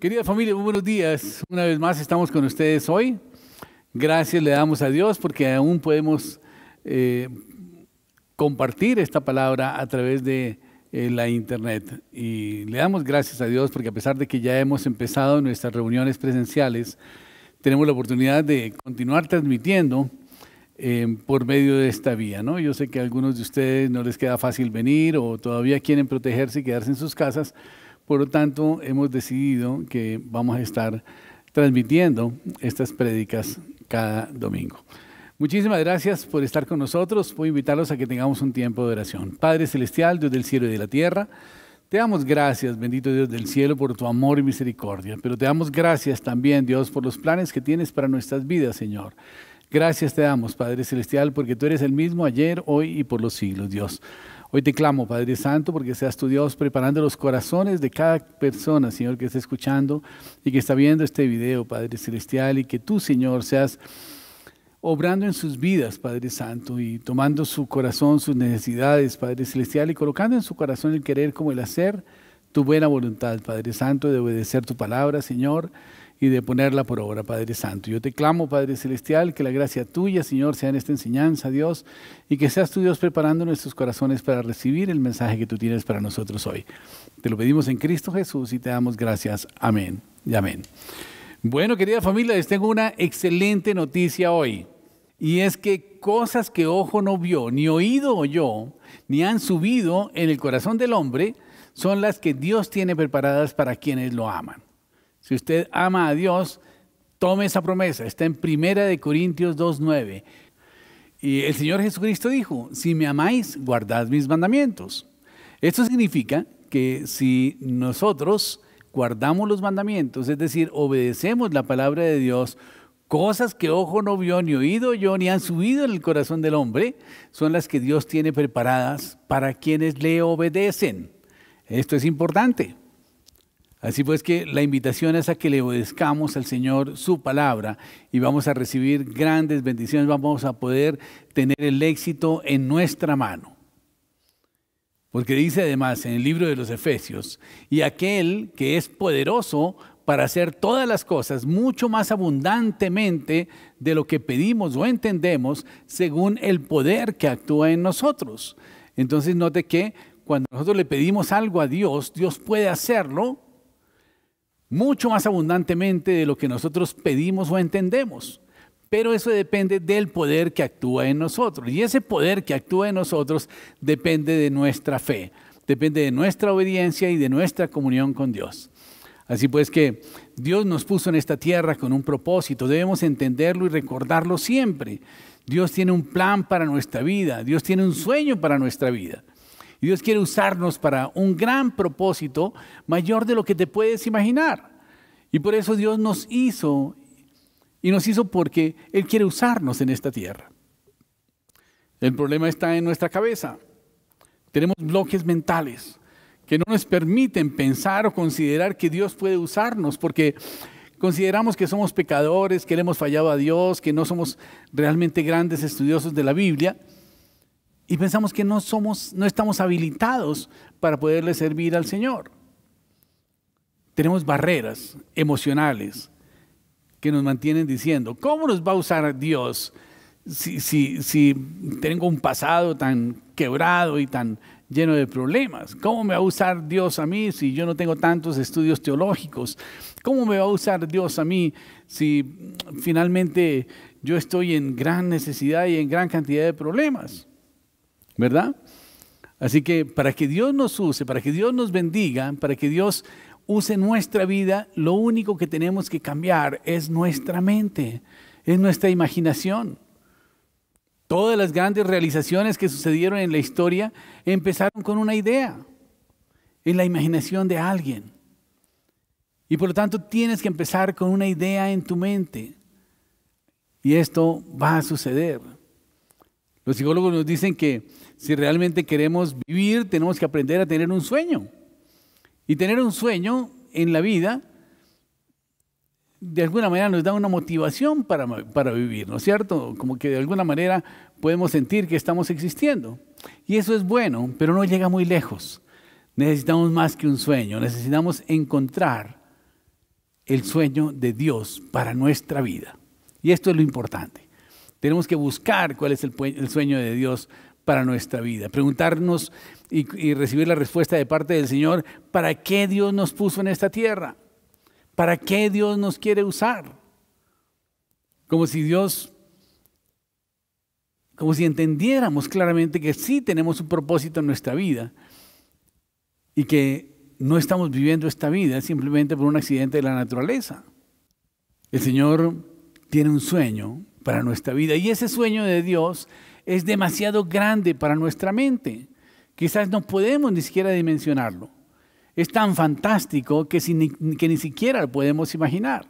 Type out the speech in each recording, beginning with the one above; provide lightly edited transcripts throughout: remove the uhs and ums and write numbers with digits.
Querida familia, muy buenos días. Una vez más estamos con ustedes hoy. Gracias le damos a Dios porque aún podemos compartir esta palabra a través de la internet. Y le damos gracias a Dios porque a pesar de que ya hemos empezado nuestras reuniones presenciales, tenemos la oportunidad de continuar transmitiendo por medio de esta vía, ¿no? Yo sé que a algunos de ustedes no les queda fácil venir o todavía quieren protegerse y quedarse en sus casas. Por lo tanto, hemos decidido que vamos a estar transmitiendo estas prédicas cada domingo. Muchísimas gracias por estar con nosotros. Voy a invitarlos a que tengamos un tiempo de oración. Padre Celestial, Dios del cielo y de la tierra, te damos gracias, bendito Dios del cielo, por tu amor y misericordia. Pero te damos gracias también, Dios, por los planes que tienes para nuestras vidas, Señor. Gracias te damos, Padre Celestial, porque tú eres el mismo ayer, hoy y por los siglos, Dios. Hoy te clamo, Padre Santo, porque seas tu Dios preparando los corazones de cada persona, Señor, que está escuchando y que está viendo este video, Padre Celestial, y que tú, Señor, seas obrando en sus vidas, Padre Santo, y tomando su corazón, sus necesidades, Padre Celestial, y colocando en su corazón el querer como el hacer, tu buena voluntad, Padre Santo, de obedecer tu palabra, Señor, y de ponerla por obra, Padre Santo. Yo te clamo, Padre Celestial, que la gracia tuya, Señor, sea en esta enseñanza, Dios, y que seas tu Dios preparando nuestros corazones para recibir el mensaje que tú tienes para nosotros hoy. Te lo pedimos en Cristo Jesús y te damos gracias. Amén y amén. Bueno, querida familia, les tengo una excelente noticia hoy, y es que cosas que ojo no vio, ni oído oyó, ni han subido en el corazón del hombre, son las que Dios tiene preparadas para quienes lo aman. Si usted ama a Dios, tome esa promesa. Está en 1 Corintios 2:9. Y el Señor Jesucristo dijo, si me amáis, guardad mis mandamientos. Esto significa que si nosotros guardamos los mandamientos, es decir, obedecemos la palabra de Dios, cosas que ojo no vio, ni oído oyó, ni han subido en el corazón del hombre, son las que Dios tiene preparadas para quienes le obedecen. Esto es importante. Así pues que la invitación es a que le obedezcamos al Señor su palabra y vamos a recibir grandes bendiciones, vamos a poder tener el éxito en nuestra mano. Porque dice además en el libro de los Efesios, y aquel que es poderoso para hacer todas las cosas mucho más abundantemente de lo que pedimos o entendemos según el poder que actúa en nosotros. Entonces note que cuando nosotros le pedimos algo a Dios, Dios puede hacerlo mucho más abundantemente de lo que nosotros pedimos o entendemos. Pero eso depende del poder que actúa en nosotros. Y ese poder que actúa en nosotros depende de nuestra fe, depende de nuestra obediencia y de nuestra comunión con Dios. Así pues que Dios nos puso en esta tierra con un propósito. Debemos entenderlo y recordarlo siempre. Dios tiene un plan para nuestra vida. Dios tiene un sueño para nuestra vida. Y Dios quiere usarnos para un gran propósito mayor de lo que te puedes imaginar. Y por eso Dios nos hizo, y nos hizo porque Él quiere usarnos en esta tierra. El problema está en nuestra cabeza. Tenemos bloques mentales que no nos permiten pensar o considerar que Dios puede usarnos, porque consideramos que somos pecadores, que le hemos fallado a Dios, que no somos realmente grandes estudiosos de la Biblia. Y pensamos que no estamos habilitados para poderle servir al Señor. Tenemos barreras emocionales que nos mantienen diciendo, ¿cómo nos va a usar Dios si tengo un pasado tan quebrado y tan lleno de problemas? ¿Cómo me va a usar Dios a mí si yo no tengo tantos estudios teológicos? ¿Cómo me va a usar Dios a mí si finalmente yo estoy en gran necesidad y en gran cantidad de problemas? ¿Verdad? Así que para que Dios nos use, para que Dios nos bendiga, para que Dios use nuestra vida, lo único que tenemos que cambiar es nuestra mente, es nuestra imaginación. Todas las grandes realizaciones que sucedieron en la historia empezaron con una idea, en la imaginación de alguien. Y por lo tanto tienes que empezar con una idea en tu mente. Y esto va a suceder. Los psicólogos nos dicen que si realmente queremos vivir, tenemos que aprender a tener un sueño. Y tener un sueño en la vida, de alguna manera nos da una motivación para vivir, ¿no es cierto? Como que de alguna manera podemos sentir que estamos existiendo. Y eso es bueno, pero no llega muy lejos. Necesitamos más que un sueño, necesitamos encontrar el sueño de Dios para nuestra vida. Y esto es lo importante. Tenemos que buscar cuál es el sueño de Dios para nuestra vida. Preguntarnos y recibir la respuesta de parte del Señor, ¿para qué Dios nos puso en esta tierra? ¿Para qué Dios nos quiere usar? Como si entendiéramos claramente que sí tenemos un propósito en nuestra vida y que no estamos viviendo esta vida simplemente por un accidente de la naturaleza. El Señor tiene un sueño para nuestra vida y ese sueño de Dios es demasiado grande para nuestra mente. Quizás no podemos ni siquiera dimensionarlo. Es tan fantástico que ni siquiera lo podemos imaginar.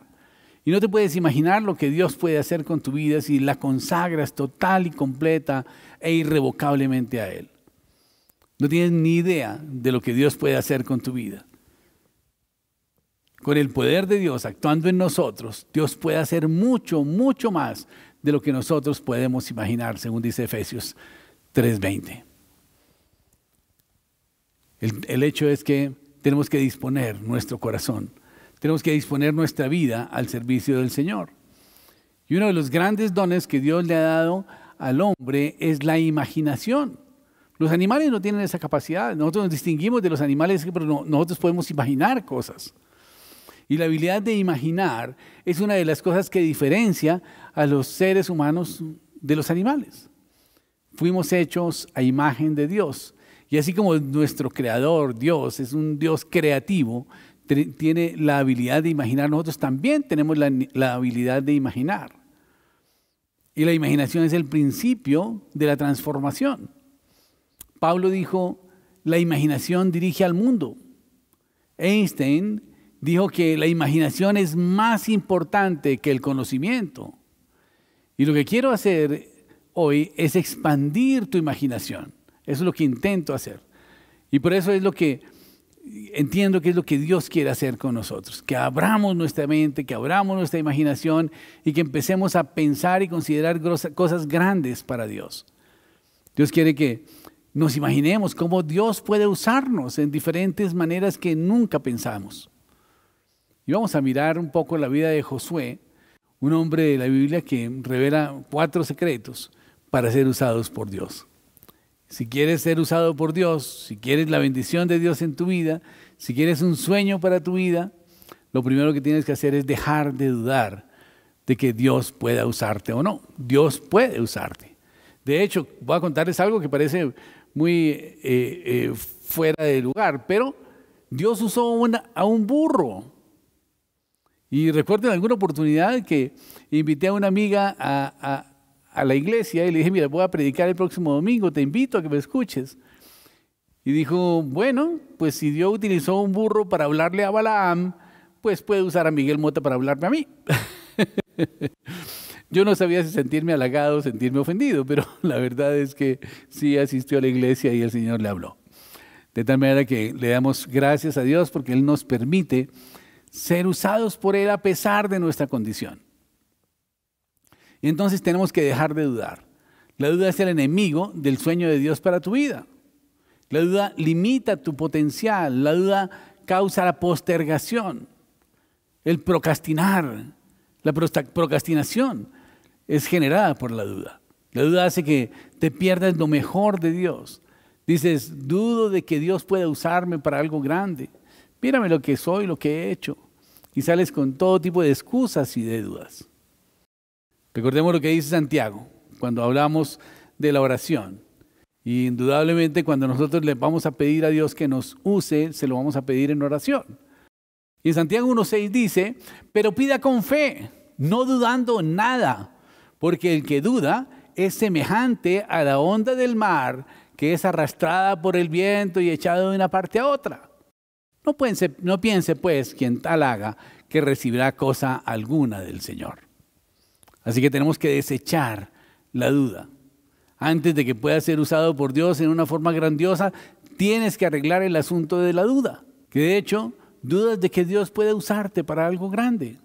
Y no te puedes imaginar lo que Dios puede hacer con tu vida si la consagras total y completa e irrevocablemente a Él. No tienes ni idea de lo que Dios puede hacer con tu vida. Con el poder de Dios actuando en nosotros, Dios puede hacer mucho, mucho más de lo que nosotros podemos imaginar, según dice Efesios 3:20. El hecho es que tenemos que disponer nuestro corazón, tenemos que disponer nuestra vida al servicio del Señor. Y uno de los grandes dones que Dios le ha dado al hombre es la imaginación. Los animales no tienen esa capacidad. Nosotros nos distinguimos de los animales, pero nosotros podemos imaginar cosas. Y la habilidad de imaginar es una de las cosas que diferencia a los seres humanos de los animales. Fuimos hechos a imagen de Dios. Y así como nuestro creador, Dios, es un Dios creativo, tiene la habilidad de imaginar, nosotros también tenemos la habilidad de imaginar. Y la imaginación es el principio de la transformación. Pablo dijo, la imaginación dirige al mundo. Einstein dijo que la imaginación es más importante que el conocimiento. Y lo que quiero hacer hoy es expandir tu imaginación. Eso es lo que intento hacer. Y por eso es lo que entiendo que es lo que Dios quiere hacer con nosotros. Que abramos nuestra mente, que abramos nuestra imaginación y que empecemos a pensar y considerar cosas grandes para Dios. Dios quiere que nos imaginemos cómo Dios puede usarnos en diferentes maneras que nunca pensamos. Y vamos a mirar un poco la vida de Josué, un hombre de la Biblia que revela 4 secretos para ser usados por Dios. Si quieres ser usado por Dios, si quieres la bendición de Dios en tu vida, si quieres un sueño para tu vida, lo primero que tienes que hacer es dejar de dudar de que Dios pueda usarte o no. Dios puede usarte. De hecho, voy a contarles algo que parece muy fuera de lugar, pero Dios usó a un burro. Y recuerdo en alguna oportunidad que invité a una amiga a la iglesia y le dije, mira, voy a predicar el próximo domingo, te invito a que me escuches. Y dijo, bueno, pues si Dios utilizó un burro para hablarle a Balaam, pues puede usar a Miguel Mota para hablarme a mí. Yo no sabía si sentirme halagado o sentirme ofendido, pero la verdad es que sí asistió a la iglesia y el Señor le habló. De tal manera que le damos gracias a Dios porque Él nos permite ser usados por Él a pesar de nuestra condición. Y entonces tenemos que dejar de dudar. La duda es el enemigo del sueño de Dios para tu vida. La duda limita tu potencial. La duda causa la postergación, el procrastinar. La procrastinación es generada por la duda. La duda hace que te pierdas lo mejor de Dios. Dices, dudo de que Dios pueda usarme para algo grande. Mírame lo que soy, lo que he hecho. Y sales con todo tipo de excusas y de dudas. Recordemos lo que dice Santiago cuando hablamos de la oración. Y indudablemente cuando nosotros le vamos a pedir a Dios que nos use, se lo vamos a pedir en oración. Y en Santiago 1:6 dice, pero pida con fe, no dudando nada, porque el que duda es semejante a la onda del mar que es arrastrada por el viento y echada de una parte a otra. No piense pues quien tal haga que recibirá cosa alguna del Señor. Así que tenemos que desechar la duda. Antes de que pueda ser usado por Dios en una forma grandiosa, tienes que arreglar el asunto de la duda. Que de hecho, dudas de que Dios puede usarte para algo grande.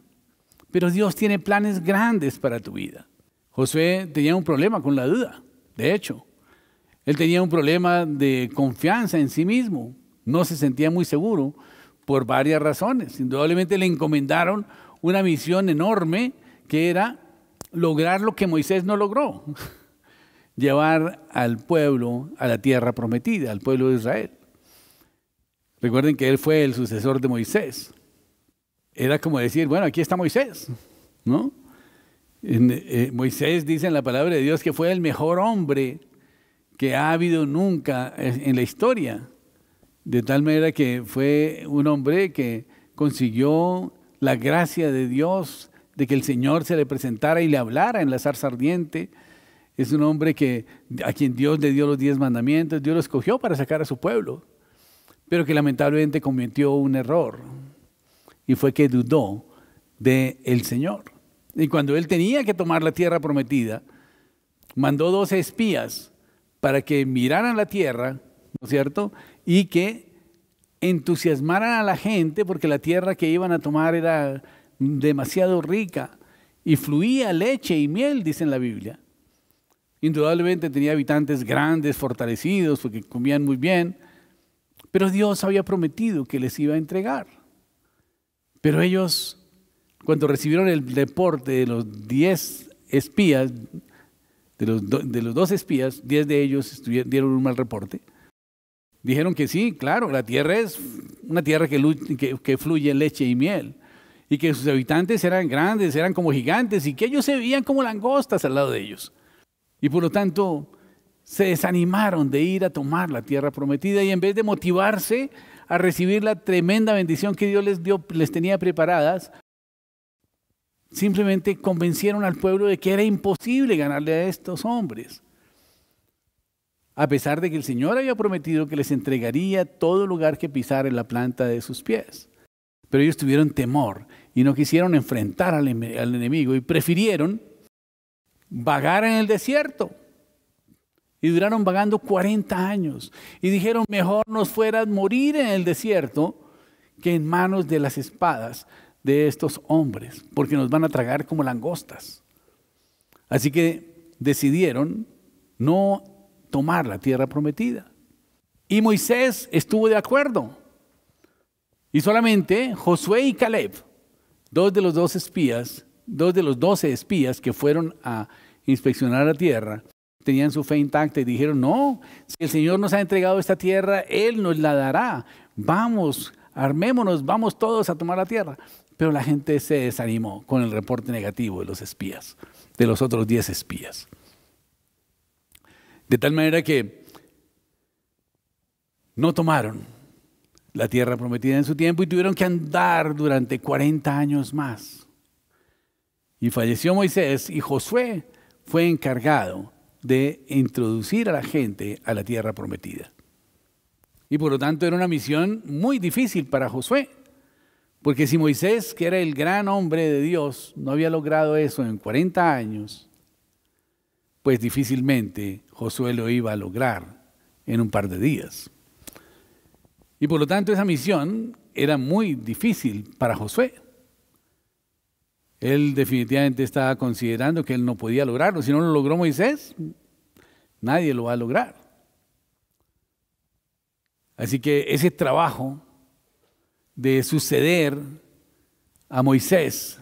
Pero Dios tiene planes grandes para tu vida. Josué tenía un problema con la duda. De hecho, él tenía un problema de confianza en sí mismo. No se sentía muy seguro por varias razones. Indudablemente le encomendaron una misión enorme que era lograr lo que Moisés no logró, llevar al pueblo a la tierra prometida, al pueblo de Israel. Recuerden que él fue el sucesor de Moisés. Era como decir, bueno, aquí está Moisés, ¿no? Moisés dice en la palabra de Dios que fue el mejor hombre que ha habido nunca en la historia. De tal manera que fue un hombre que consiguió la gracia de Dios, de que el Señor se le presentara y le hablara en la zarza ardiente. Es un hombre a quien Dios le dio los 10 mandamientos, Dios lo escogió para sacar a su pueblo, pero que lamentablemente cometió un error y fue que dudó del Señor. Y cuando él tenía que tomar la tierra prometida, mandó 12 espías para que miraran la tierra, ¿no es cierto?, y que entusiasmaran a la gente porque la tierra que iban a tomar era demasiado rica y fluía leche y miel, dice en la Biblia. Indudablemente tenía habitantes grandes, fortalecidos, porque comían muy bien, pero Dios había prometido que les iba a entregar. Pero ellos, cuando recibieron el reporte de los 10 espías, de los 12 espías, 10 de ellos dieron un mal reporte. Dijeron que sí, claro, la tierra es una tierra que fluye leche y miel, y que sus habitantes eran grandes, eran como gigantes, y que ellos se veían como langostas al lado de ellos. Y por lo tanto, se desanimaron de ir a tomar la tierra prometida, y en vez de motivarse a recibir la tremenda bendición que Dios les tenía preparadas, simplemente convencieron al pueblo de que era imposible ganarle a estos hombres. A pesar de que el Señor había prometido que les entregaría todo lugar que pisara en la planta de sus pies. Pero ellos tuvieron temor y no quisieron enfrentar al enemigo y prefirieron vagar en el desierto. Y duraron vagando 40 años. Y dijeron, mejor nos fuera morir en el desierto que en manos de las espadas de estos hombres, porque nos van a tragar como langostas. Así que decidieron no tomar la tierra prometida. Y Moisés estuvo de acuerdo. Y solamente Josué y Caleb, dos de los 12 espías que fueron a inspeccionar la tierra, tenían su fe intacta y dijeron, no, si el Señor nos ha entregado esta tierra, Él nos la dará. Vamos, armémonos, vamos todos a tomar la tierra. Pero la gente se desanimó con el reporte negativo de los espías, de los otros 10 espías. De tal manera que no tomaron la tierra prometida en su tiempo y tuvieron que andar durante 40 años más. Y falleció Moisés y Josué fue encargado de introducir a la gente a la tierra prometida. Y por lo tanto era una misión muy difícil para Josué, porque si Moisés, que era el gran hombre de Dios, no había logrado eso en 40 años, pues difícilmente Josué lo iba a lograr en un par de días. Y por lo tanto esa misión era muy difícil para Josué. Él definitivamente estaba considerando que él no podía lograrlo. Si no lo logró Moisés, nadie lo va a lograr. Así que ese trabajo de suceder a Moisés,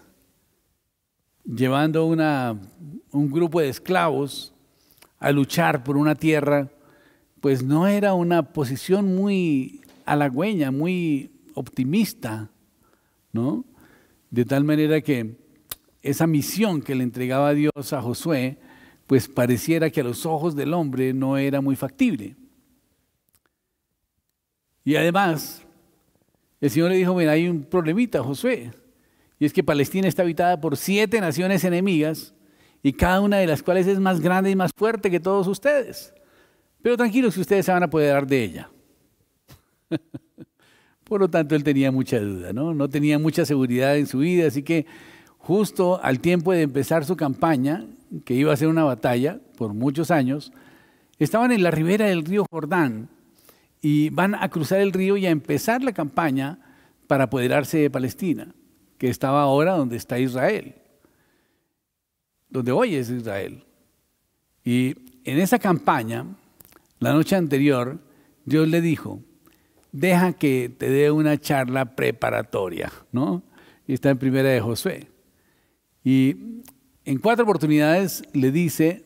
llevando un grupo de esclavos a luchar por una tierra, pues no era una posición muy halagüeña, muy optimista, ¿no? De tal manera que esa misión que le entregaba Dios a Josué, pues pareciera que a los ojos del hombre no era muy factible. Y además, el Señor le dijo, mira, hay un problemita, Josué, y es que Palestina está habitada por 7 naciones enemigas, y cada una de las cuales es más grande y más fuerte que todos ustedes. Pero tranquilos que ustedes se van a apoderar de ella. Por lo tanto, él tenía mucha duda, ¿no? No tenía mucha seguridad en su vida, así que justo al tiempo de empezar su campaña, que iba a ser una batalla por muchos años, estaban en la ribera del río Jordán y van a cruzar el río y a empezar la campaña para apoderarse de Palestina, que estaba ahora donde está Israel, donde hoy es Israel. Y en esa campaña, la noche anterior, Dios le dijo, deja que te dé una charla preparatoria, ¿no? Y está en Primera de Josué. Y en 4 oportunidades le dice,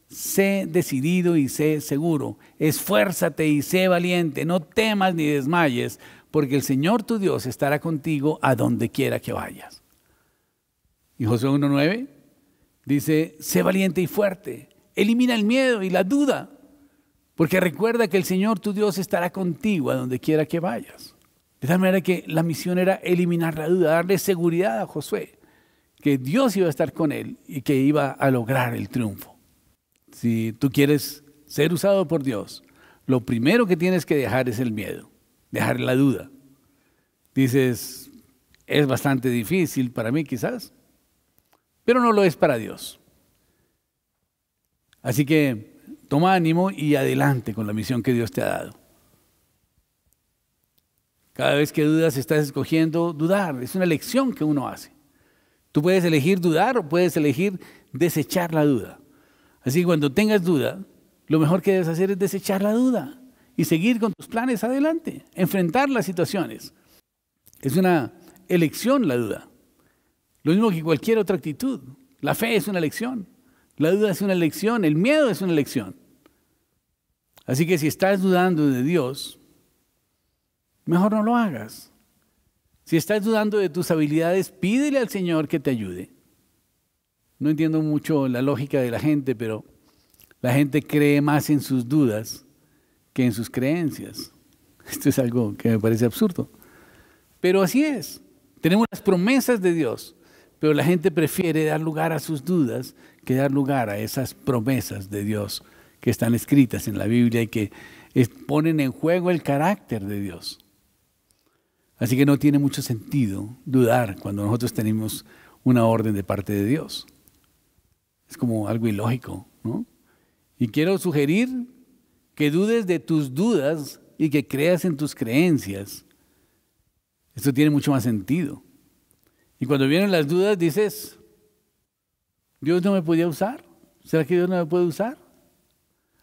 sé decidido y sé seguro, esfuérzate y sé valiente, no temas ni desmayes, porque el Señor tu Dios estará contigo a donde quiera que vayas. Y Josué 1:9 dice, sé valiente y fuerte, elimina el miedo y la duda, porque recuerda que el Señor tu Dios estará contigo a donde quiera que vayas. De tal manera que la misión era eliminar la duda, darle seguridad a Josué, que Dios iba a estar con él y que iba a lograr el triunfo. Si tú quieres ser usado por Dios, lo primero que tienes que dejar es el miedo, dejar la duda. Dices, es bastante difícil para mí quizás, pero no lo es para Dios. Así que toma ánimo y adelante con la misión que Dios te ha dado. Cada vez que dudas estás escogiendo dudar, es una elección que uno hace. Tú puedes elegir dudar o puedes elegir desechar la duda. Así que cuando tengas duda, lo mejor que debes hacer es desechar la duda y seguir con tus planes adelante, enfrentar las situaciones. Es una elección la duda. Lo mismo que cualquier otra actitud. La fe es una elección, la duda es una elección, el miedo es una elección. Así que si estás dudando de Dios, mejor no lo hagas. Si estás dudando de tus habilidades, pídele al Señor que te ayude. No entiendo mucho la lógica de la gente, pero la gente cree más en sus dudas que en sus creencias. Esto es algo que me parece absurdo. Pero así es. Tenemos las promesas de Dios, pero la gente prefiere dar lugar a sus dudas que dar lugar a esas promesas de Dios que están escritas en la Biblia y que ponen en juego el carácter de Dios. Así que no tiene mucho sentido dudar cuando nosotros tenemos una orden de parte de Dios. Es como algo ilógico, ¿no? Y quiero sugerir que dudes de tus dudas y que creas en tus creencias. Esto tiene mucho más sentido. Y cuando vienen las dudas dices, ¿Dios no me podía usar? ¿Será que Dios no me puede usar?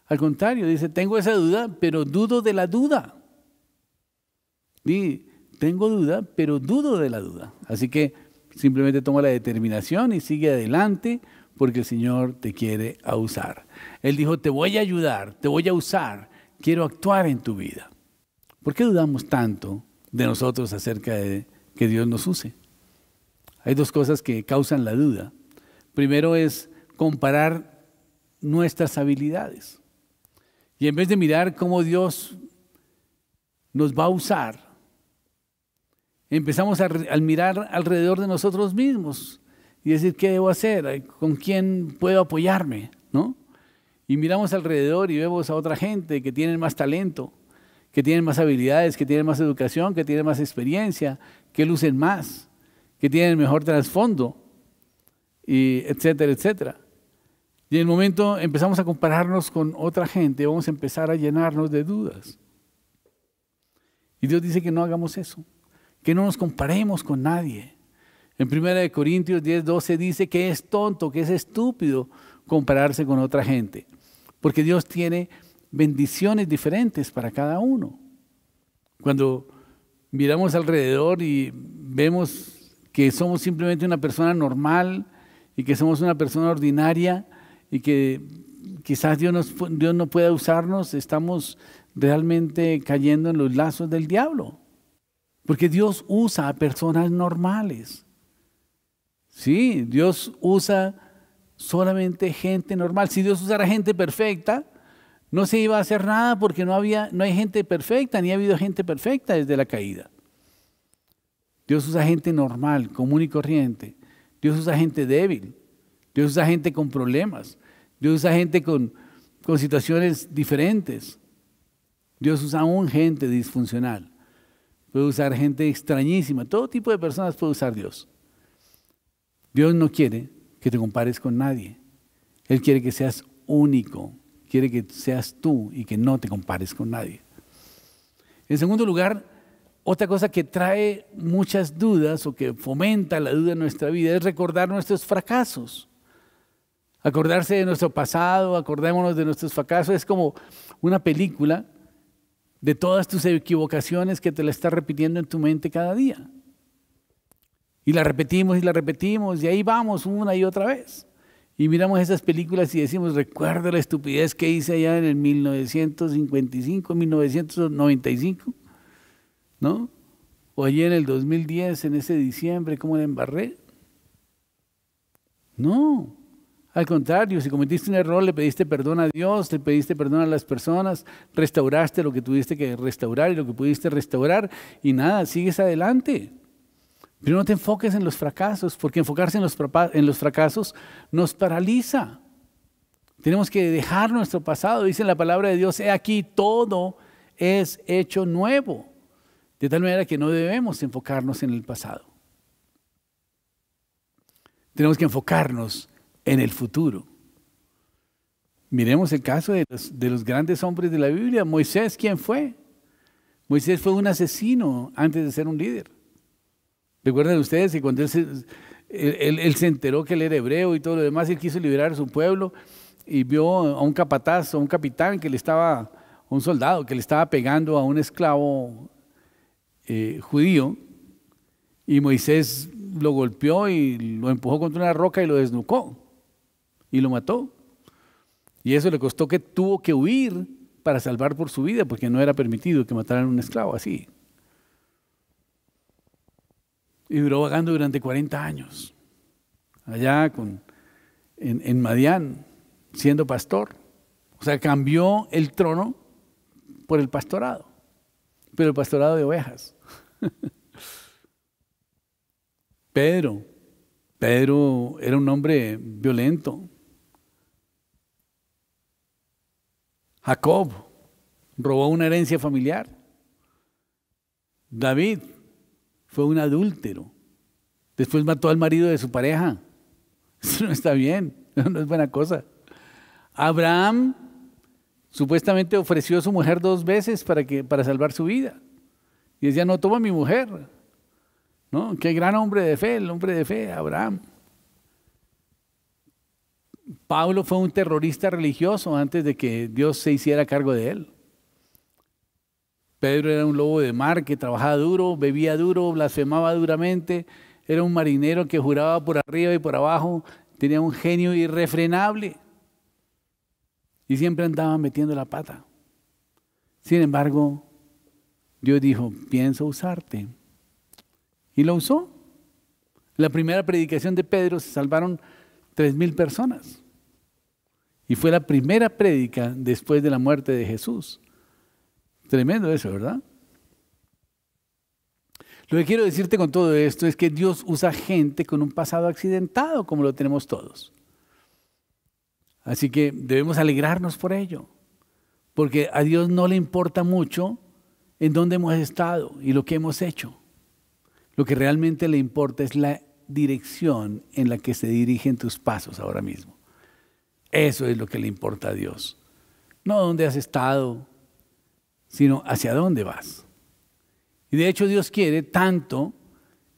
Al contrario, dice, tengo esa duda, pero dudo de la duda. Y tengo duda, pero dudo de la duda. Así que simplemente toma la determinación y sigue adelante porque el Señor te quiere usar. Él dijo, te voy a ayudar, te voy a usar, quiero actuar en tu vida. ¿Por qué dudamos tanto de nosotros acerca de que Dios nos use? Hay 2 cosas que causan la duda. Primero es comparar nuestras habilidades. Y en vez de mirar cómo Dios nos va a usar, empezamos a mirar alrededor de nosotros mismos y decir, ¿qué debo hacer? ¿Con quién puedo apoyarme? ¿No? Y miramos alrededor y vemos a otra gente que tienen más talento, que tienen más habilidades, que tienen más educación, que tienen más experiencia, que lucen más, que tienen mejor trasfondo, y etcétera, etcétera. Y en el momento empezamos a compararnos con otra gente, vamos a empezar a llenarnos de dudas. Y Dios dice que no hagamos eso, que no nos comparemos con nadie. En 1 Corintios 10:12 dice que es tonto, que es estúpido compararse con otra gente, porque Dios tiene bendiciones diferentes para cada uno. Cuando miramos alrededor y vemos que somos simplemente una persona normal y que somos una persona ordinaria y que quizás Dios no pueda usarnos, estamos realmente cayendo en los lazos del diablo. Porque Dios usa a personas normales. Sí, Dios usa solamente gente normal. Si Dios usara gente perfecta, no se iba a hacer nada porque no hay gente perfecta, ni ha habido gente perfecta desde la caída. Dios usa gente normal, común y corriente. Dios usa gente débil. Dios usa gente con problemas. Dios usa gente con situaciones diferentes. Dios usa aún gente disfuncional. Puede usar gente extrañísima. Todo tipo de personas puede usar Dios. Dios no quiere que te compares con nadie. Él quiere que seas único. Quiere que seas tú y que no te compares con nadie. En segundo lugar, otra cosa que trae muchas dudas o que fomenta la duda en nuestra vida es recordar nuestros fracasos. Acordarse de nuestro pasado, acordémonos de nuestros fracasos. Es como una película de todas tus equivocaciones que te la estás repitiendo en tu mente cada día. Y la repetimos y ahí vamos una y otra vez. Y miramos esas películas y decimos, recuerdo la estupidez que hice allá en el 1955, 1995, ¿no? O allí en el 2010, en ese diciembre, ¿cómo la embarré? No, al contrario, si cometiste un error, le pediste perdón a Dios, le pediste perdón a las personas, restauraste lo que tuviste que restaurar y lo que pudiste restaurar y nada, sigues adelante. Pero no te enfoques en los fracasos, porque enfocarse en los fracasos nos paraliza. Tenemos que dejar nuestro pasado. Dice la palabra de Dios, he aquí todo es hecho nuevo. De tal manera que no debemos enfocarnos en el pasado. Tenemos que enfocarnos en el futuro. Miremos el caso de los grandes hombres de la Biblia. Moisés, ¿quién fue? Moisés fue un asesino antes de ser un líder. ¿Recuerdan ustedes que cuando él se enteró que él era hebreo y todo lo demás, él quiso liberar a su pueblo y vio a un capataz, a un capitán un soldado que le estaba pegando a un esclavo judío, y Moisés lo golpeó y lo empujó contra una roca y lo desnucó y lo mató? Y eso le costó que tuvo que huir para salvar por su vida, porque no era permitido que mataran a un esclavo así. Y duró vagando durante 40 años, allá en Madián, siendo pastor. O sea, cambió el trono por el pastorado, pero el pastorado de ovejas. Pedro era un hombre violento. Jacob robó una herencia familiar. David fue un adúltero. Después mató al marido de su pareja. Eso no está bien, no es buena cosa. Abraham supuestamente ofreció a su mujer 2 veces para salvar su vida. Y decía, no, toma mi mujer. ¿No? Qué gran hombre de fe, el hombre de fe, Abraham. Pablo fue un terrorista religioso antes de que Dios se hiciera cargo de él. Pedro era un lobo de mar que trabajaba duro, bebía duro, blasfemaba duramente, era un marinero que juraba por arriba y por abajo, tenía un genio irrefrenable y siempre andaba metiendo la pata. Sin embargo, Dios dijo, pienso usarte. Y lo usó. La primera predicación de Pedro se salvaron 3,000 personas. Y fue la primera prédica después de la muerte de Jesús. Tremendo eso, ¿verdad? Lo que quiero decirte con todo esto es que Dios usa gente con un pasado accidentado, como lo tenemos todos. Así que debemos alegrarnos por ello, porque a Dios no le importa mucho en dónde hemos estado y lo que hemos hecho. Lo que realmente le importa es la dirección en la que se dirigen tus pasos ahora mismo. Eso es lo que le importa a Dios. No dónde has estado, sino hacia dónde vas. Y de hecho Dios quiere tanto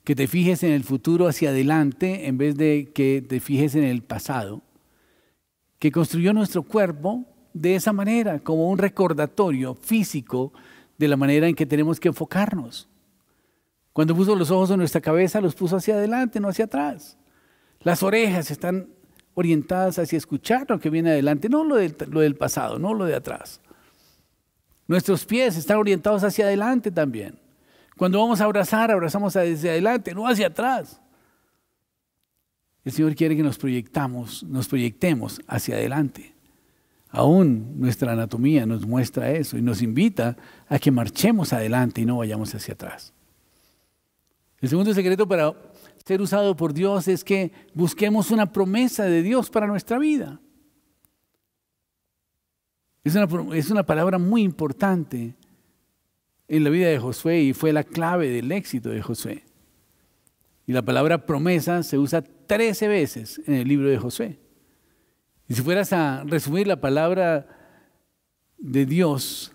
que te fijes en el futuro hacia adelante en vez de que te fijes en el pasado, que construyó nuestro cuerpo de esa manera, como un recordatorio físico de la manera en que tenemos que enfocarnos. Cuando puso los ojos en nuestra cabeza, los puso hacia adelante, no hacia atrás. Las orejas están orientadas hacia escuchar lo que viene adelante, no lo del pasado, no lo de atrás. Nuestros pies están orientados hacia adelante también. Cuando vamos a abrazar, abrazamos hacia adelante, no hacia atrás. El Señor quiere que nos proyectemos hacia adelante. Aún nuestra anatomía nos muestra eso y nos invita a que marchemos adelante y no vayamos hacia atrás. El segundo secreto para ser usado por Dios es que busquemos una promesa de Dios para nuestra vida. Es una palabra muy importante en la vida de Josué y fue la clave del éxito de Josué. Y la palabra promesa se usa 13 veces en el libro de Josué. Y si fueras a resumir la palabra de Dios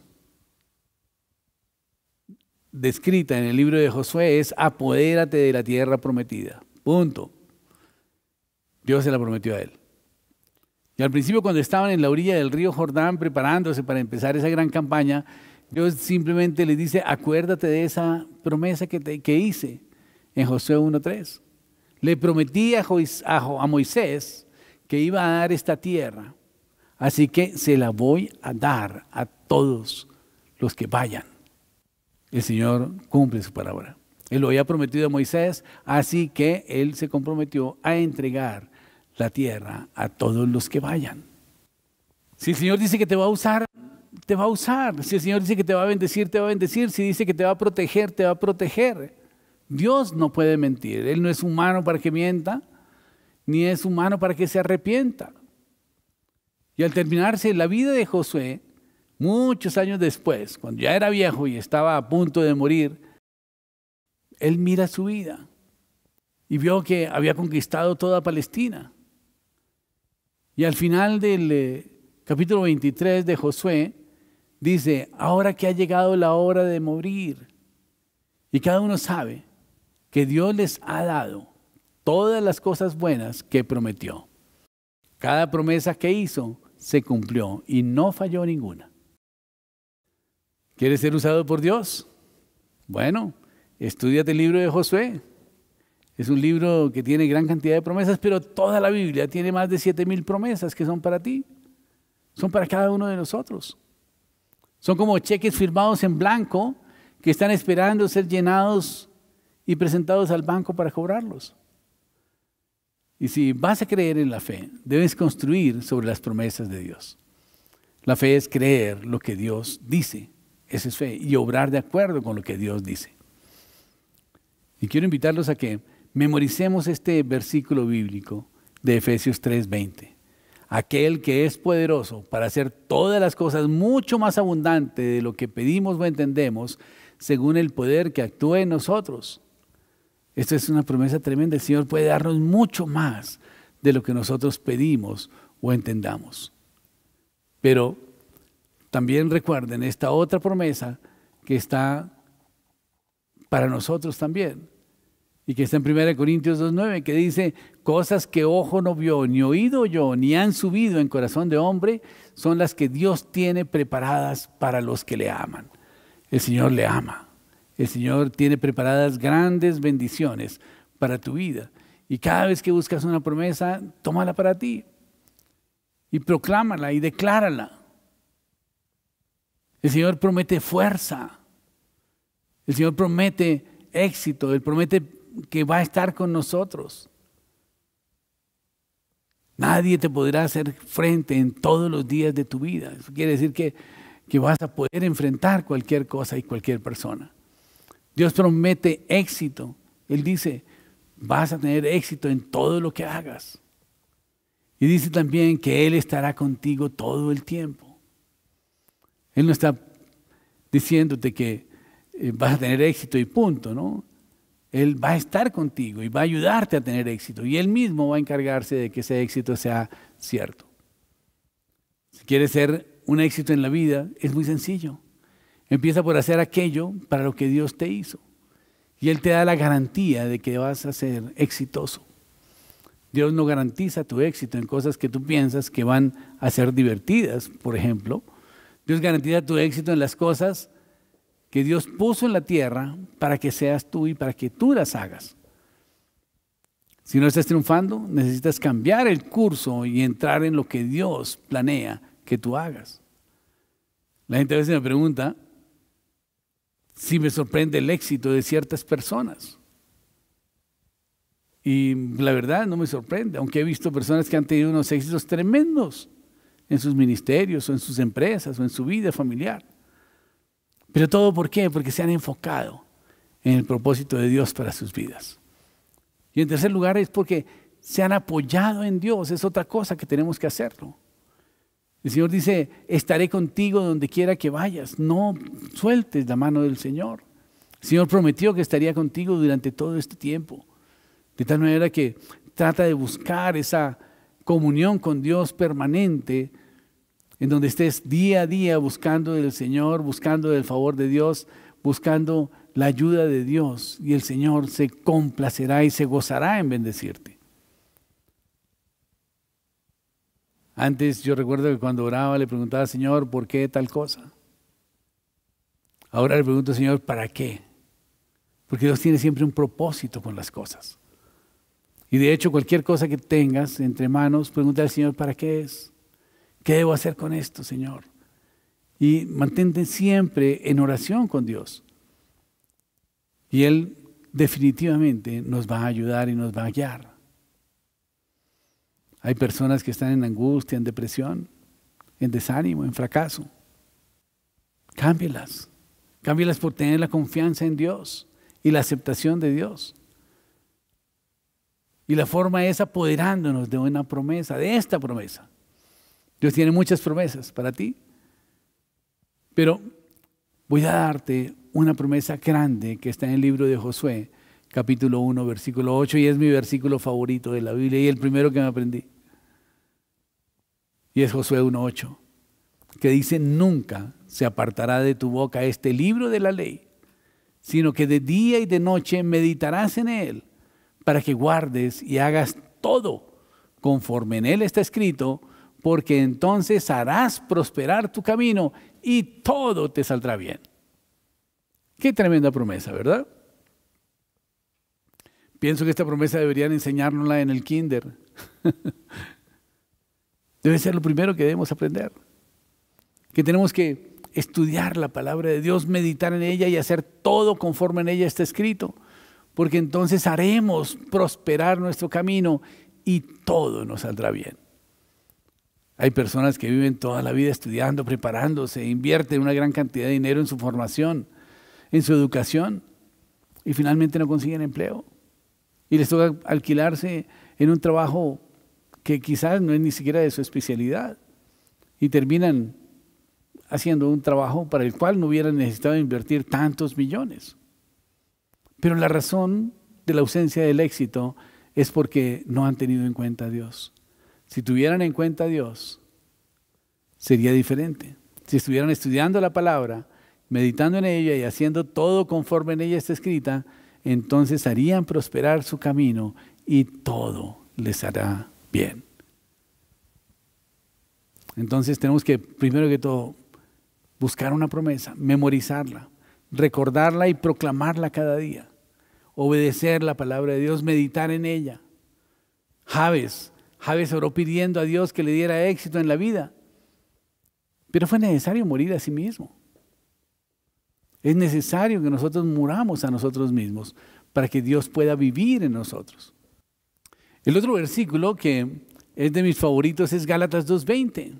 descrita en el libro de Josué es apodérate de la tierra prometida. Punto. Dios se la prometió a él. Y al principio, cuando estaban en la orilla del río Jordán preparándose para empezar esa gran campaña, Dios simplemente le dice, acuérdate de esa promesa que hice en Josué 1:3. Le prometí a Moisés que iba a dar esta tierra, así que se la voy a dar a todos los que vayan. El Señor cumple su palabra. Él lo había prometido a Moisés, así que Él se comprometió a entregar la tierra a todos los que vayan. Si el Señor dice que te va a usar, te va a usar. Si el Señor dice que te va a bendecir, te va a bendecir. Si dice que te va a proteger, te va a proteger. Dios no puede mentir. Él no es humano para que mienta, ni es humano para que se arrepienta. Y al terminarse la vida de Josué, muchos años después, cuando ya era viejo y estaba a punto de morir, él mira su vida y vio que había conquistado toda Palestina. Y al final del capítulo 23 de Josué, dice, ahora que ha llegado la hora de morir. Y cada uno sabe que Dios les ha dado todas las cosas buenas que prometió. Cada promesa que hizo se cumplió y no falló ninguna. ¿Quieres ser usado por Dios? Bueno, estúdiate el libro de Josué. Es un libro que tiene gran cantidad de promesas, pero toda la Biblia tiene más de 7,000 promesas que son para ti. Son para cada uno de nosotros. Son como cheques firmados en blanco que están esperando ser llenados y presentados al banco para cobrarlos. Y si vas a creer en la fe, debes construir sobre las promesas de Dios. La fe es creer lo que Dios dice. Esa es fe. Y obrar de acuerdo con lo que Dios dice. Y quiero invitarlos a que memoricemos este versículo bíblico de Efesios 3:20. Aquel que es poderoso para hacer todas las cosas mucho más abundante de lo que pedimos o entendemos, según el poder que actúa en nosotros. Esta es una promesa tremenda. El Señor puede darnos mucho más de lo que nosotros pedimos o entendamos. Pero también recuerden esta otra promesa que está para nosotros también. Y que está en 1 Corintios 2:9, que dice, cosas que ojo no vio, ni oído oyó, ni han subido en corazón de hombre, son las que Dios tiene preparadas para los que le aman. El Señor le ama. El Señor tiene preparadas grandes bendiciones para tu vida. Y cada vez que buscas una promesa, tómala para ti. Y proclámala y declárala. El Señor promete fuerza. El Señor promete éxito. Él promete que va a estar con nosotros. Nadie te podrá hacer frente en todos los días de tu vida. Eso quiere decir que vas a poder enfrentar cualquier cosa y cualquier persona. Dios promete éxito. Él dice, vas a tener éxito en todo lo que hagas. Y dice también que Él estará contigo todo el tiempo. Él no está diciéndote que vas a tener éxito y punto, ¿no? Él va a estar contigo y va a ayudarte a tener éxito. Y Él mismo va a encargarse de que ese éxito sea cierto. Si quieres ser un éxito en la vida, es muy sencillo. Empieza por hacer aquello para lo que Dios te hizo. Y Él te da la garantía de que vas a ser exitoso. Dios no garantiza tu éxito en cosas que tú piensas que van a ser divertidas, por ejemplo. Dios garantiza tu éxito en las cosas que Dios puso en la tierra para que seas tú y para que tú las hagas. Si no estás triunfando, necesitas cambiar el curso y entrar en lo que Dios planea que tú hagas. La gente a veces me pregunta si me sorprende el éxito de ciertas personas. Y la verdad no me sorprende, aunque he visto personas que han tenido unos éxitos tremendos en sus ministerios o en sus empresas o en su vida familiar. Pero todo ¿por qué? Porque se han enfocado en el propósito de Dios para sus vidas. Y en tercer lugar es porque se han apoyado en Dios. Es otra cosa que tenemos que hacerlo. El Señor dice, estaré contigo donde quiera que vayas. No sueltes la mano del Señor. El Señor prometió que estaría contigo durante todo este tiempo. De tal manera que trata de buscar esa comunión con Dios permanente, en donde estés día a día buscando del Señor, buscando el favor de Dios, buscando la ayuda de Dios. Y el Señor se complacerá y se gozará en bendecirte. Antes yo recuerdo que cuando oraba le preguntaba al Señor, ¿por qué tal cosa? Ahora le pregunto, Señor, ¿para qué? Porque Dios tiene siempre un propósito con las cosas. Y de hecho, cualquier cosa que tengas entre manos, pregunta al Señor, ¿para qué es? ¿Qué debo hacer con esto, Señor? Y mantente siempre en oración con Dios. Y Él definitivamente nos va a ayudar y nos va a guiar. Hay personas que están en angustia, en depresión, en desánimo, en fracaso. Cámbielas. Cámbielas por tener la confianza en Dios y la aceptación de Dios. Y la forma es apoderándonos de una promesa, de esta promesa. Dios tiene muchas promesas para ti, pero voy a darte una promesa grande que está en el libro de Josué, capítulo 1, versículo 8, y es mi versículo favorito de la Biblia y el primero que me aprendí. Y es Josué 1:8, que dice, nunca se apartará de tu boca este libro de la ley, sino que de día y de noche meditarás en él, para que guardes y hagas todo conforme en él está escrito, porque entonces harás prosperar tu camino y todo te saldrá bien. Qué tremenda promesa, ¿verdad? Pienso que esta promesa deberían enseñárnosla en el kinder. Debe ser lo primero que debemos aprender. Que tenemos que estudiar la palabra de Dios, meditar en ella y hacer todo conforme en ella está escrito. Porque entonces haremos prosperar nuestro camino y todo nos saldrá bien. Hay personas que viven toda la vida estudiando, preparándose, invierten una gran cantidad de dinero en su formación, en su educación, y finalmente no consiguen empleo. Y les toca alquilarse en un trabajo que quizás no es ni siquiera de su especialidad. Y terminan haciendo un trabajo para el cual no hubieran necesitado invertir tantos millones. Pero la razón de la ausencia del éxito es porque no han tenido en cuenta a Dios. Si tuvieran en cuenta a Dios, sería diferente. Si estuvieran estudiando la palabra, meditando en ella y haciendo todo conforme en ella está escrita, entonces harían prosperar su camino y todo les hará bien. Entonces tenemos que, primero que todo, buscar una promesa, memorizarla, recordarla y proclamarla cada día. Obedecer la palabra de Dios, meditar en ella. Jabes oró pidiendo a Dios que le diera éxito en la vida, pero fue necesario morir a sí mismo. Es necesario que nosotros muramos a nosotros mismos para que Dios pueda vivir en nosotros. El otro versículo que es de mis favoritos es Gálatas 2:20,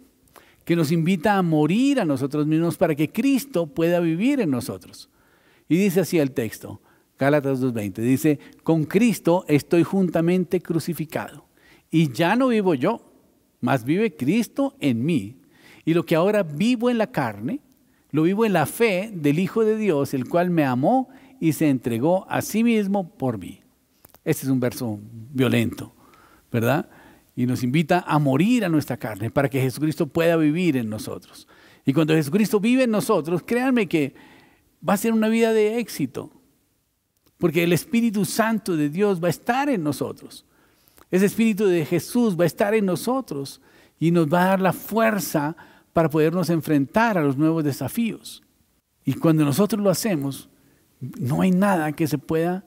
que nos invita a morir a nosotros mismos para que Cristo pueda vivir en nosotros. Y dice así el texto, Gálatas 2:20, dice, con Cristo estoy juntamente crucificado, y ya no vivo yo, mas vive Cristo en mí. Y lo que ahora vivo en la carne, lo vivo en la fe del Hijo de Dios, el cual me amó y se entregó a sí mismo por mí. Este es un verso violento, ¿verdad? Y nos invita a morir a nuestra carne para que Jesucristo pueda vivir en nosotros. Y cuando Jesucristo vive en nosotros, créanme que va a ser una vida de éxito, porque el Espíritu Santo de Dios va a estar en nosotros. Ese Espíritu de Jesús va a estar en nosotros y nos va a dar la fuerza para podernos enfrentar a los nuevos desafíos. Y cuando nosotros lo hacemos, no hay nada que se pueda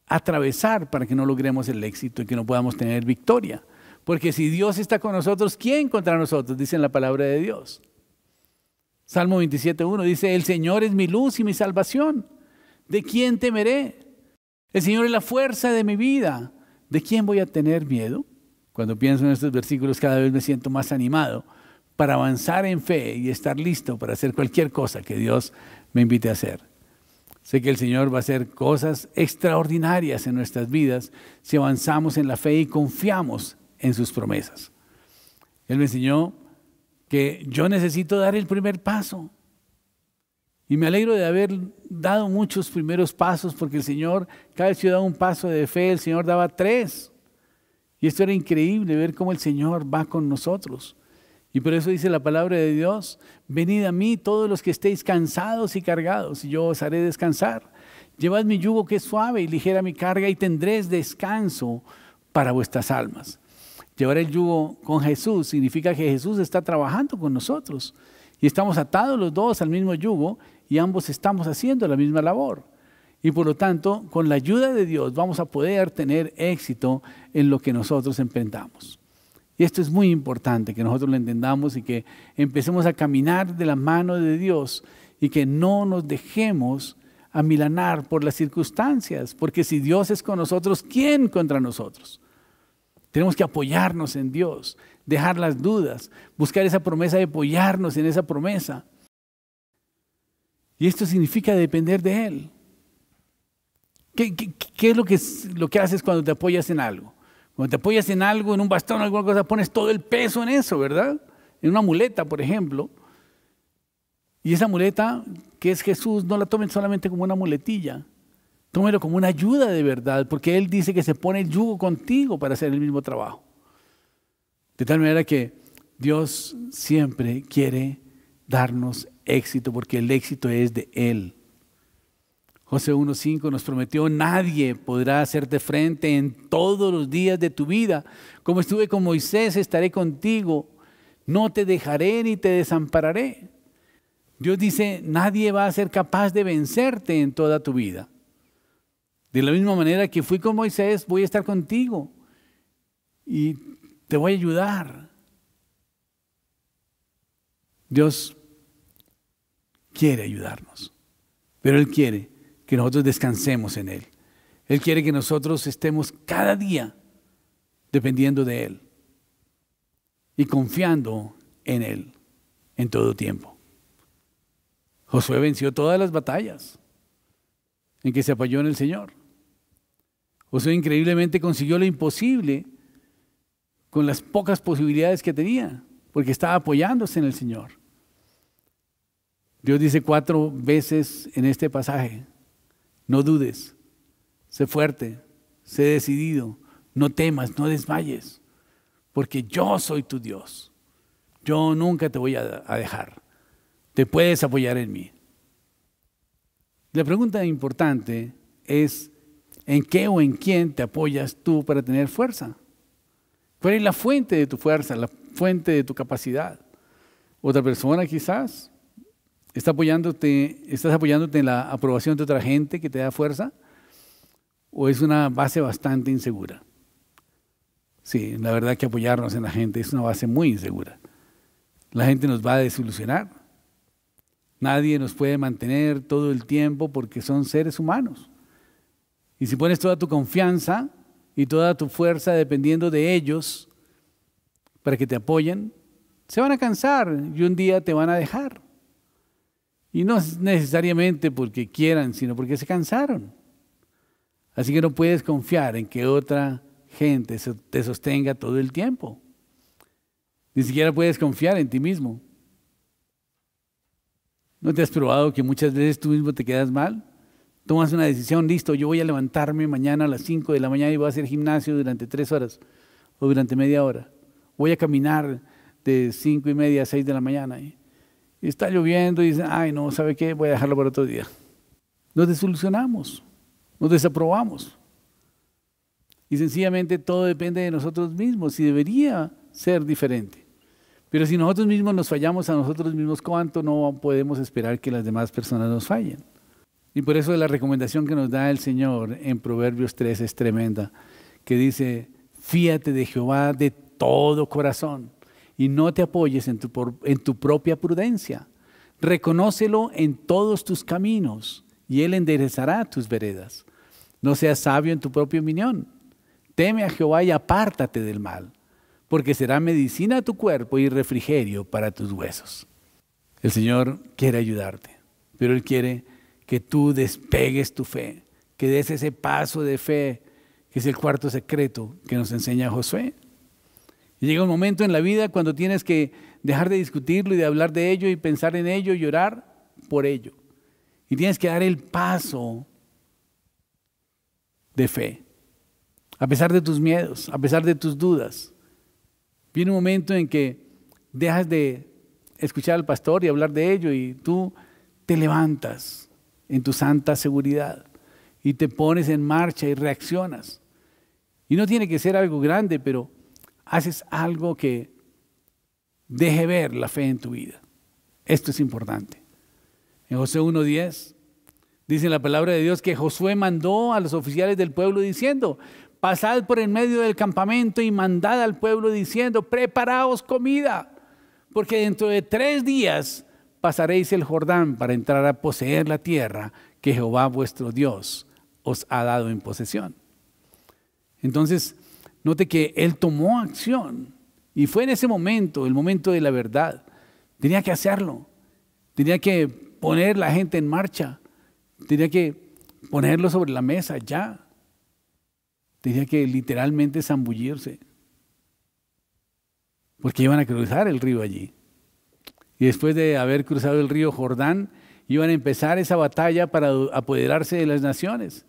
atravesar para que no logremos el éxito y que no podamos tener victoria. Porque si Dios está con nosotros, ¿quién contra nosotros? Dice en la palabra de Dios. Salmo 27:1 dice, el Señor es mi luz y mi salvación. ¿De quién temeré? El Señor es la fuerza de mi vida. ¿De quién voy a tener miedo? Cuando pienso en estos versículos, cada vez me siento más animado para avanzar en fe y estar listo para hacer cualquier cosa que Dios me invite a hacer. Sé que el Señor va a hacer cosas extraordinarias en nuestras vidas si avanzamos en la fe y confiamos en sus promesas. Él me enseñó que yo necesito dar el primer paso. Y me alegro de haber dado muchos primeros pasos, porque el Señor, cada vez que yo daba un paso de fe, el Señor daba 3. Y esto era increíble, ver cómo el Señor va con nosotros. Y por eso dice la palabra de Dios, venid a mí todos los que estéis cansados y cargados, y yo os haré descansar. Llevad mi yugo que es suave y ligera mi carga, y tendréis descanso para vuestras almas. Llevar el yugo con Jesús significa que Jesús está trabajando con nosotros. y estamos atados los dos al mismo yugo y ambos estamos haciendo la misma labor. Y por lo tanto, con la ayuda de Dios vamos a poder tener éxito en lo que nosotros emprendamos. Y esto es muy importante, que nosotros lo entendamos y que empecemos a caminar de la mano de Dios y que no nos dejemos amilanar por las circunstancias, porque si Dios es con nosotros, ¿quién contra nosotros? Tenemos que apoyarnos en Dios, dejar las dudas, buscar esa promesa y apoyarnos en esa promesa. Y esto significa depender de Él. ¿Qué es lo que haces cuando te apoyas en algo? Cuando te apoyas en algo, en un bastón o alguna cosa, pones todo el peso en eso, ¿verdad? En una muleta, por ejemplo. Y esa muleta, que es Jesús, no la tomen solamente como una muletilla. Tómelo como una ayuda de verdad, porque Él dice que se pone el yugo contigo para hacer el mismo trabajo. De tal manera que Dios siempre quiere darnos éxito, porque el éxito es de Él. Josué 1:5 nos prometió: nadie podrá hacerte frente en todos los días de tu vida. Como estuve con Moisés, estaré contigo. No te dejaré ni te desampararé. Dios dice: nadie va a ser capaz de vencerte en toda tu vida. De la misma manera que fui con Moisés, voy a estar contigo y te voy a ayudar. Dios quiere ayudarnos, pero Él quiere que nosotros descansemos en Él. Él quiere que nosotros estemos cada día dependiendo de Él y confiando en Él en todo tiempo. Josué venció todas las batallas en que se apoyó en el Señor. Josué increíblemente consiguió lo imposible con las pocas posibilidades que tenía, porque estaba apoyándose en el Señor. Dios dice 4 veces en este pasaje: no dudes, sé fuerte, sé decidido, no temas, no desmayes, porque yo soy tu Dios. Yo nunca te voy a dejar. Te puedes apoyar en mí. La pregunta importante es: ¿en qué o en quién te apoyas tú para tener fuerza? ¿Cuál es la fuente de tu fuerza, la fuente de tu capacidad? ¿Otra persona quizás? ¿Estás apoyándote en la aprobación de otra gente que te da fuerza? ¿O es una base bastante insegura? Sí, la verdad que apoyarnos en la gente es una base muy insegura. La gente nos va a desilusionar. Nadie nos puede mantener todo el tiempo porque son seres humanos. Y si pones toda tu confianza y toda tu fuerza dependiendo de ellos para que te apoyen, se van a cansar y un día te van a dejar. Y no es necesariamente porque quieran, sino porque se cansaron. Así que no puedes confiar en que otra gente te sostenga todo el tiempo. Ni siquiera puedes confiar en ti mismo. ¿No te has probado que muchas veces tú mismo te quedas mal? Tomas una decisión: listo, yo voy a levantarme mañana a las 5 de la mañana y voy a hacer gimnasio durante 3 horas o durante media hora. Voy a caminar de 5:30 a 6 de la mañana. Y está lloviendo y dicen: ay no, ¿sabe qué? Voy a dejarlo para otro día. Nos desilusionamos, nos desaprobamos. Y sencillamente todo depende de nosotros mismos y debería ser diferente. Pero si nosotros mismos nos fallamos a nosotros mismos, ¿cuánto no podemos esperar que las demás personas nos fallen? Y por eso la recomendación que nos da el Señor en Proverbios 3 es tremenda, que dice: fíate de Jehová de todo corazón y no te apoyes en tu propia prudencia. Reconócelo en todos tus caminos y Él enderezará tus veredas. No seas sabio en tu propia opinión. Teme a Jehová y apártate del mal, porque será medicina a tu cuerpo y refrigerio para tus huesos. El Señor quiere ayudarte, pero Él quiere que tú despegues tu fe, que des ese paso de fe, que es el cuarto secreto que nos enseña Josué. Y llega un momento en la vida cuando tienes que dejar de discutirlo y de hablar de ello y pensar en ello y orar por ello. Y tienes que dar el paso de fe, a pesar de tus miedos, a pesar de tus dudas. Viene un momento en que dejas de escuchar al pastor y hablar de ello y tú te levantas en tu santa seguridad y te pones en marcha y reaccionas. Y no tiene que ser algo grande, pero haces algo que deje ver la fe en tu vida. Esto es importante. En Josué 1:10 dice la palabra de Dios que Josué mandó a los oficiales del pueblo diciendo: pasad por en medio del campamento y mandad al pueblo diciendo: preparaos comida, porque dentro de 3 días pasaréis el Jordán para entrar a poseer la tierra que Jehová vuestro Dios os ha dado en posesión. Entonces, note que él tomó acción y fue en ese momento, el momento de la verdad. Tenía que hacerlo, tenía que poner la gente en marcha, tenía que ponerlo sobre la mesa ya, tenía que literalmente zambullirse, porque iban a cruzar el río allí. Y después de haber cruzado el río Jordán, iban a empezar esa batalla para apoderarse de las naciones.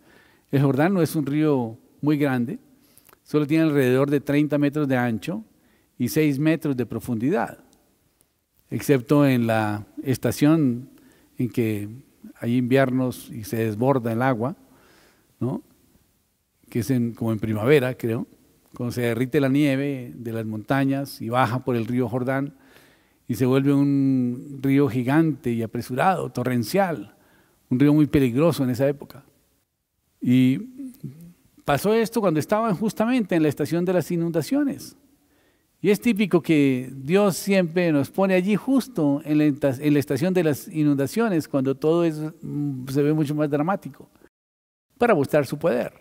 El Jordán no es un río muy grande, solo tiene alrededor de 30 metros de ancho y 6 metros de profundidad, excepto en la estación en que hay inviernos y se desborda el agua, ¿no? Que es como en primavera, creo, cuando se derrite la nieve de las montañas y baja por el río Jordán y se vuelve un río gigante y apresurado, torrencial, un río muy peligroso en esa época. Y pasó esto cuando estaban justamente en la estación de las inundaciones. Y es típico que Dios siempre nos pone allí justo en la estación de las inundaciones, cuando todo se ve mucho más dramático, para mostrar su poder.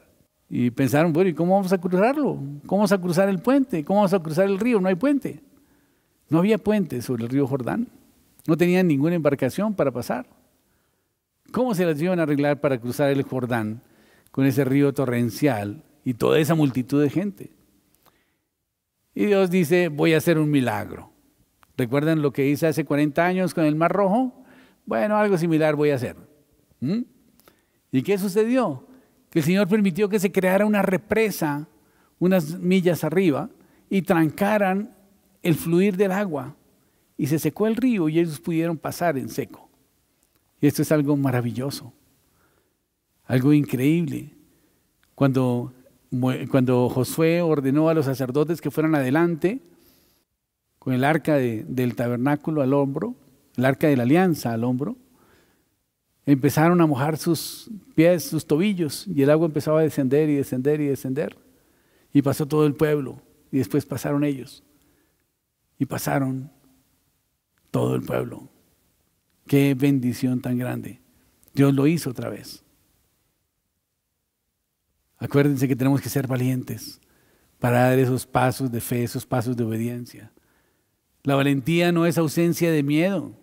Y pensaron, bueno, ¿y cómo vamos a cruzarlo? ¿Cómo vamos a cruzar el puente? ¿Cómo vamos a cruzar el río? No hay puente. No había puente sobre el río Jordán. No tenían ninguna embarcación para pasar. ¿Cómo se las iban a arreglar para cruzar el Jordán con ese río torrencial y toda esa multitud de gente? Y Dios dice, voy a hacer un milagro. ¿Recuerdan lo que hice hace 40 años con el Mar Rojo? Bueno, algo similar voy a hacer. ¿Y qué sucedió? Que el Señor permitió que se creara una represa unas millas arriba y trancaran el fluir del agua. Y se secó el río y ellos pudieron pasar en seco. Y esto es algo maravilloso, algo increíble. Cuando Josué ordenó a los sacerdotes que fueran adelante con el arca del tabernáculo al hombro, el arca de la alianza al hombro, empezaron a mojar sus pies, sus tobillos, y el agua empezaba a descender y descender y descender. Y pasó todo el pueblo, y después pasaron ellos, y pasaron todo el pueblo. Qué bendición tan grande. Dios lo hizo otra vez. Acuérdense que tenemos que ser valientes para dar esos pasos de fe, esos pasos de obediencia. La valentía no es ausencia de miedo.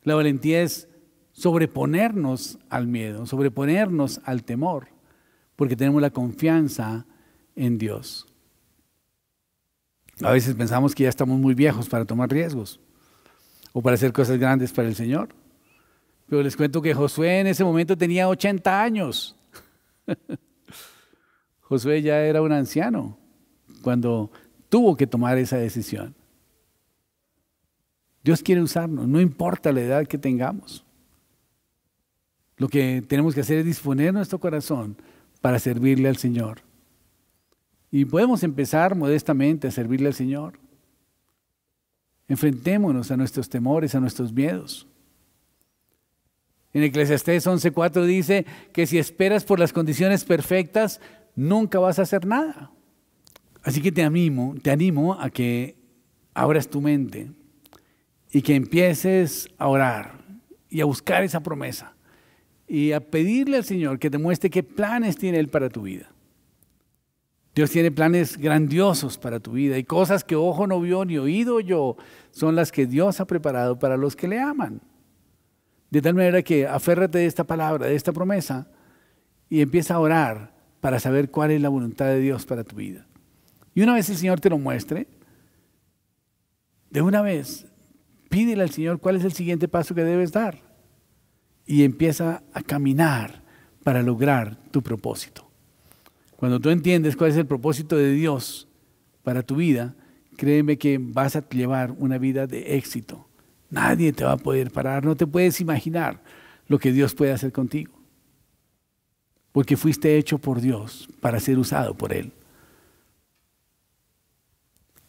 La valentía es sobreponernos al miedo, sobreponernos al temor, porque tenemos la confianza en Dios. A veces pensamos que ya estamos muy viejos para tomar riesgos o para hacer cosas grandes para el Señor. Pero les cuento que Josué en ese momento tenía 80 años. Josué ya era un anciano cuando tuvo que tomar esa decisión. Dios quiere usarnos, no importa la edad que tengamos. Lo que tenemos que hacer es disponer nuestro corazón para servirle al Señor. Y podemos empezar modestamente a servirle al Señor. Enfrentémonos a nuestros temores, a nuestros miedos. En Eclesiastés 11:4 dice que si esperas por las condiciones perfectas, nunca vas a hacer nada. Así que te animo a que abras tu mente y que empieces a orar y a buscar esa promesa y a pedirle al Señor que te muestre qué planes tiene Él para tu vida. Dios tiene planes grandiosos para tu vida y cosas que ojo no vio ni oído oyó son las que Dios ha preparado para los que le aman. De tal manera que aférrate de esta palabra, de esta promesa y empieza a orar para saber cuál es la voluntad de Dios para tu vida. Y una vez el Señor te lo muestre, de una vez pídele al Señor cuál es el siguiente paso que debes dar y empieza a caminar para lograr tu propósito. Cuando tú entiendes cuál es el propósito de Dios para tu vida, créeme que vas a llevar una vida de éxito. Nadie te va a poder parar, no te puedes imaginar lo que Dios puede hacer contigo. Porque fuiste hecho por Dios para ser usado por Él.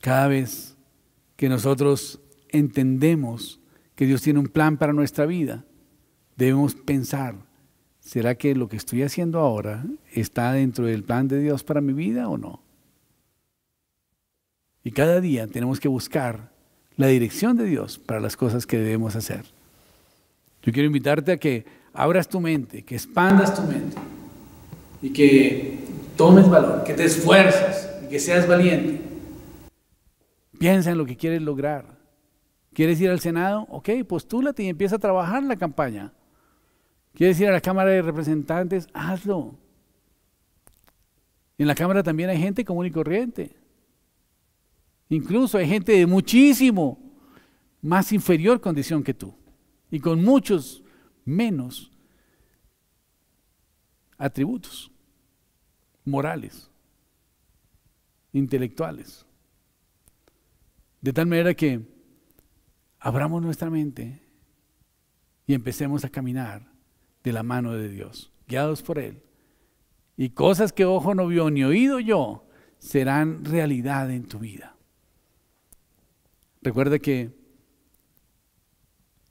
Cada vez que nosotros entendemos que Dios tiene un plan para nuestra vida, debemos pensar, ¿será que lo que estoy haciendo ahora está dentro del plan de Dios para mi vida o no? Y cada día tenemos que buscar la dirección de Dios para las cosas que debemos hacer. Yo quiero invitarte a que abras tu mente, que expandas tu mente y que tomes valor, que te esfuerces y que seas valiente. Piensa en lo que quieres lograr. ¿Quieres ir al Senado? Ok, postúlate y empieza a trabajar la campaña. ¿Quieres ir a la Cámara de Representantes? Hazlo. En la Cámara también hay gente común y corriente. Incluso hay gente de muchísimo más inferior condición que tú y con muchos menos atributos morales, intelectuales. De tal manera que abramos nuestra mente y empecemos a caminar de la mano de Dios, guiados por Él. Y cosas que ojo no vio ni oído yo serán realidad en tu vida. Recuerda que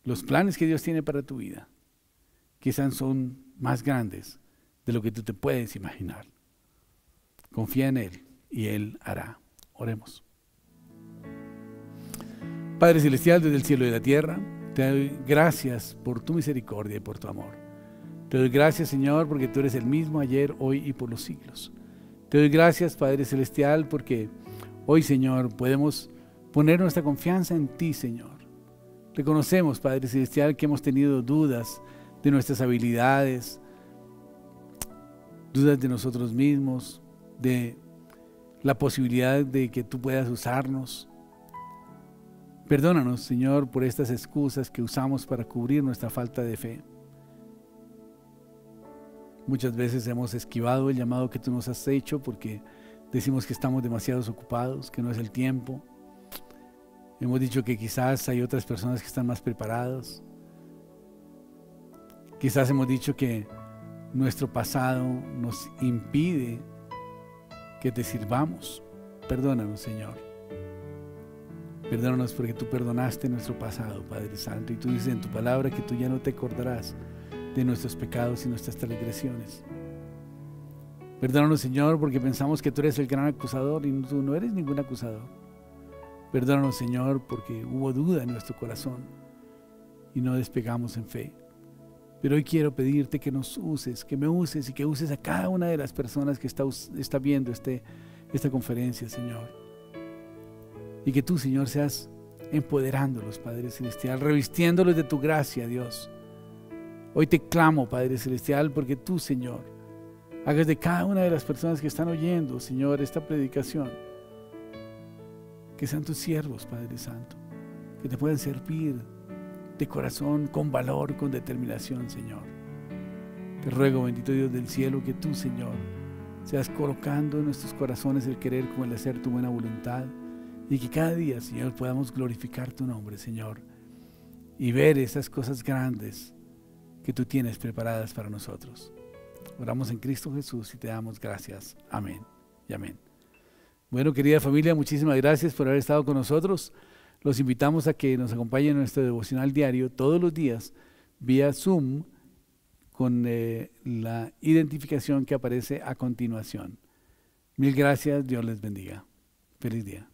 los planes que Dios tiene para tu vida quizás son más grandes de lo que tú te puedes imaginar. Confía en Él y Él hará. Oremos. Padre Celestial, desde el cielo y la tierra, te doy gracias por tu misericordia y por tu amor. Te doy gracias, Señor, porque tú eres el mismo ayer, hoy y por los siglos. Te doy gracias, Padre Celestial, porque hoy, Señor, podemos poner nuestra confianza en ti, Señor. Reconocemos, Padre Celestial, que hemos tenido dudas de nuestras habilidades, dudas de nosotros mismos, de la posibilidad de que tú puedas usarnos. Perdónanos, Señor, por estas excusas que usamos para cubrir nuestra falta de fe. Muchas veces hemos esquivado el llamado que tú nos has hecho porque decimos que estamos demasiado ocupados, que no es el tiempo. Hemos dicho que quizás hay otras personas que están más preparadas. Quizás hemos dicho que nuestro pasado nos impide que te sirvamos. Perdónanos, Señor. Perdónanos porque tú perdonaste nuestro pasado, Padre Santo. Y tú dices en tu palabra que tú ya no te acordarás de nuestros pecados y nuestras transgresiones. Perdónanos, Señor, porque pensamos que tú eres el gran acusador y tú no eres ningún acusador. Perdónanos, Señor, porque hubo duda en nuestro corazón y no despegamos en fe. Pero hoy quiero pedirte que nos uses, que me uses y que uses a cada una de las personas que está viendo esta conferencia, Señor. Y que tú, Señor, seas empoderándolos, Padre Celestial, revistiéndolos de tu gracia, Dios. Hoy te clamo, Padre Celestial, porque tú, Señor, hagas de cada una de las personas que están oyendo, Señor, esta predicación, que sean tus siervos, Padre Santo, que te puedan servir de corazón, con valor, con determinación, Señor. Te ruego, bendito Dios del cielo, que tú, Señor, seas colocando en nuestros corazones el querer con el hacer tu buena voluntad y que cada día, Señor, podamos glorificar tu nombre, Señor, y ver esas cosas grandes que tú tienes preparadas para nosotros. Oramos en Cristo Jesús y te damos gracias. Amén y amén. Bueno, querida familia, muchísimas gracias por haber estado con nosotros. Los invitamos a que nos acompañen en nuestro devocional diario todos los días vía Zoom con la identificación que aparece a continuación. Mil gracias, Dios les bendiga. Feliz día.